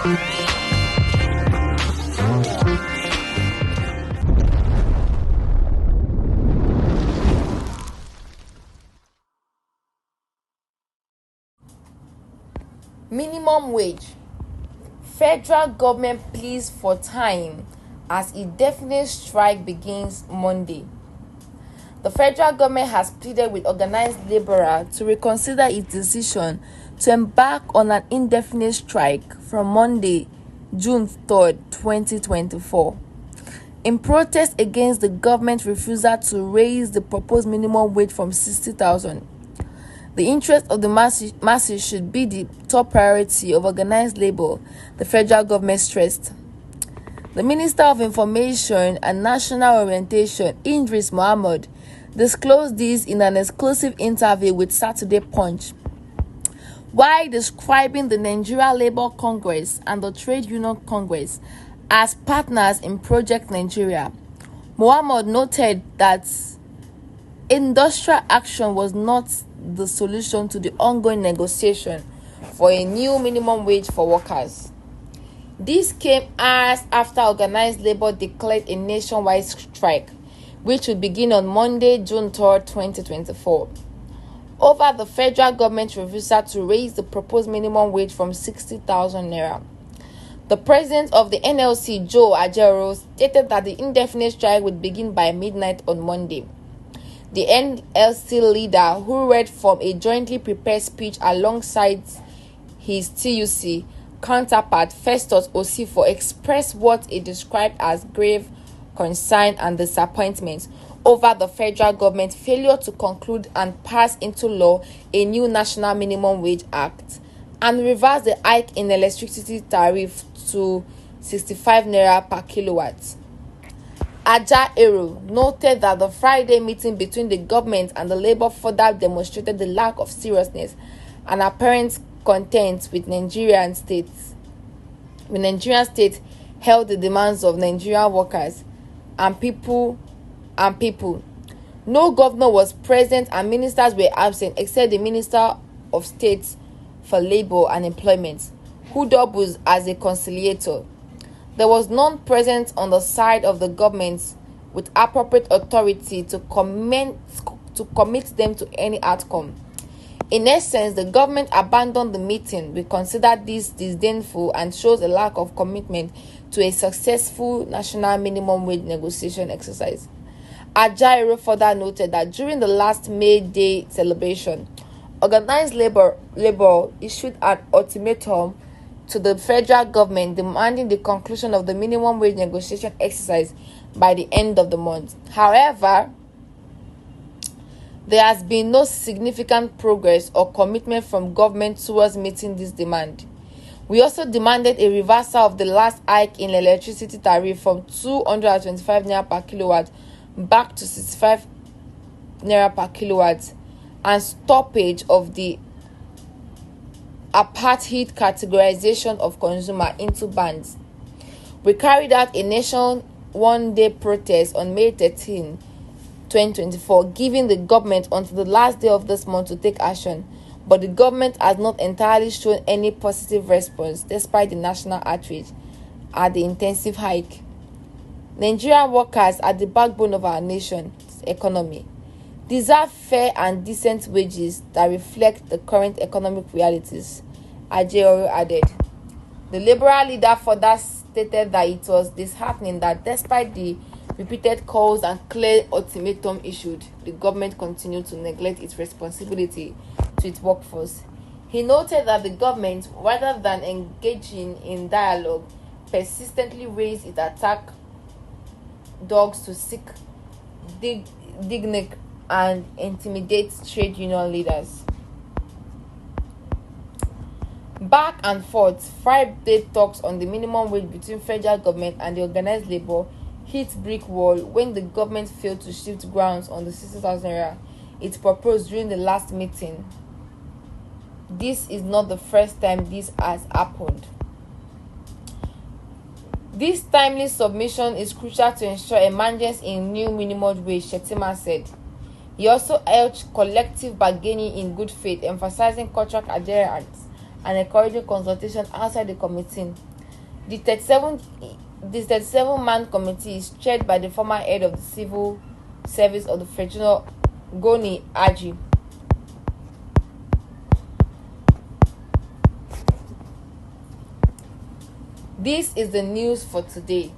Minimum wage. Federal government pleads for time as indefinite strike begins Monday. The federal government has pleaded with organized laborers to reconsider its decision to embark on an indefinite strike from Monday, June 3rd, 2024, in protest against the government's refusal to raise the proposed minimum wage from 60,000. The interest of the masses should be the top priority of organized labor, the federal government stressed. The Minister of Information and National Orientation, Idris Mohammed, disclosed this in an exclusive interview with Saturday Punch. While describing the Nigeria Labour Congress and the Trade Union Congress as partners in Project Nigeria, Mohammed noted that industrial action was not the solution to the ongoing negotiation for a new minimum wage for workers. This came hours after organized labor declared a nationwide strike, which will begin on Monday, June 3rd, 2024, over the federal government's refusal to raise the proposed minimum wage from 60,000 naira. The president of the NLC, Joe Ajero, stated that the indefinite strike would begin by midnight on Monday. The NLC leader, who read from a jointly prepared speech alongside his TUC counterpart Festus Osifo, expressed what he described as grave concern and disappointment over the federal government's failure to conclude and pass into law a new National Minimum Wage Act and reverse the hike in electricity tariff to 65 naira per kilowatt. Ajero noted that the Friday meeting between the government and the labor further demonstrated the lack of seriousness and apparent content with Nigerian state held the demands of Nigerian workers and people. No governor was present and ministers were absent except the Minister of State for Labor and Employment, who doubles as a conciliator. There was none present on the side of the government with appropriate authority to commit them to any outcome. In essence, the government abandoned the meeting. We consider this disdainful and shows a lack of commitment to a successful national minimum wage negotiation exercise. Ajero further noted that during the last May Day celebration, organized labor issued an ultimatum to the federal government demanding the conclusion of the minimum wage negotiation exercise by the end of the month. However, there has been no significant progress or commitment from government towards meeting this demand. We also demanded a reversal of the last hike in electricity tariff from 225 naira per kilowatt back to 65 naira per kilowatt and stoppage of the apartheid categorization of consumer into bands. We carried out a nation one-day protest on May 13, 2024, giving the government until the last day of this month to take action, but the government has not entirely shown any positive response despite the national outrage at the intensive hike. Nigerian workers are the backbone of our nation's economy, deserve fair and decent wages that reflect the current economic realities, Ajero added. The Liberal leader further stated that it was disheartening that despite the repeated calls and clear ultimatum issued, the government continued to neglect its responsibility to its workforce. He noted that the government, rather than engaging in dialogue, persistently raised its attack dogs to seek dignity and intimidate trade union leaders. Back and forth, 5-day talks on the minimum wage between federal government and the organized labor hit brick wall when the government failed to shift grounds on the 60,000 naira it proposed during the last meeting. This is not the first time this has happened. This timely submission is crucial to ensure emergence in new minimum wage, Shettima said. He also urged collective bargaining in good faith, emphasizing contract adherence and encouraging consultation outside the committee. The 37-man committee is chaired by the former head of the civil service of the Federal, Goni Aji. This is the news for today.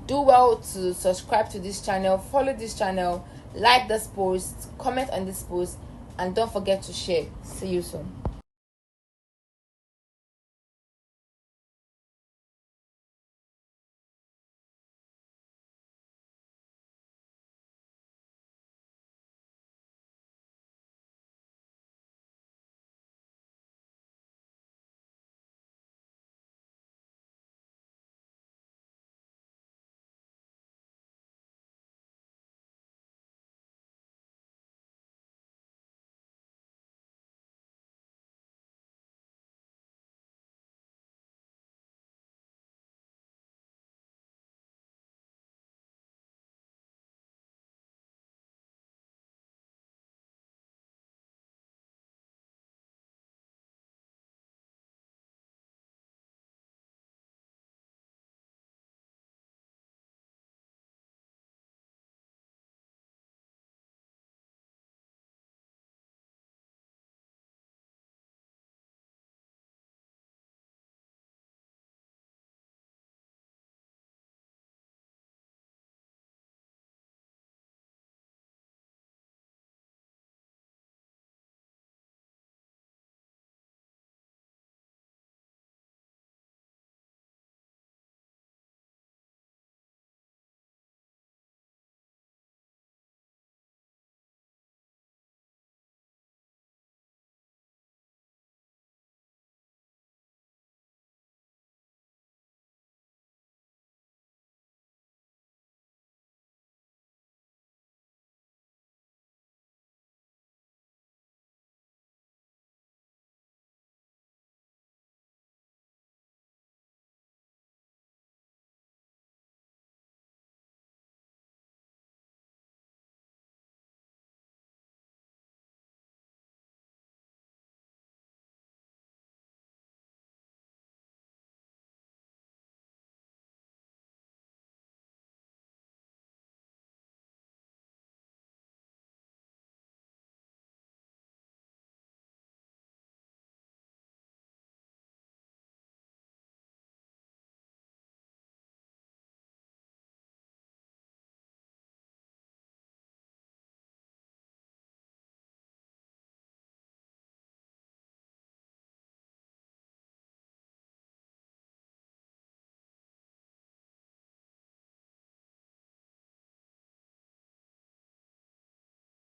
Do well to subscribe to this channel, follow this channel, like this post, comment on this post, and don't forget to share. See you soon.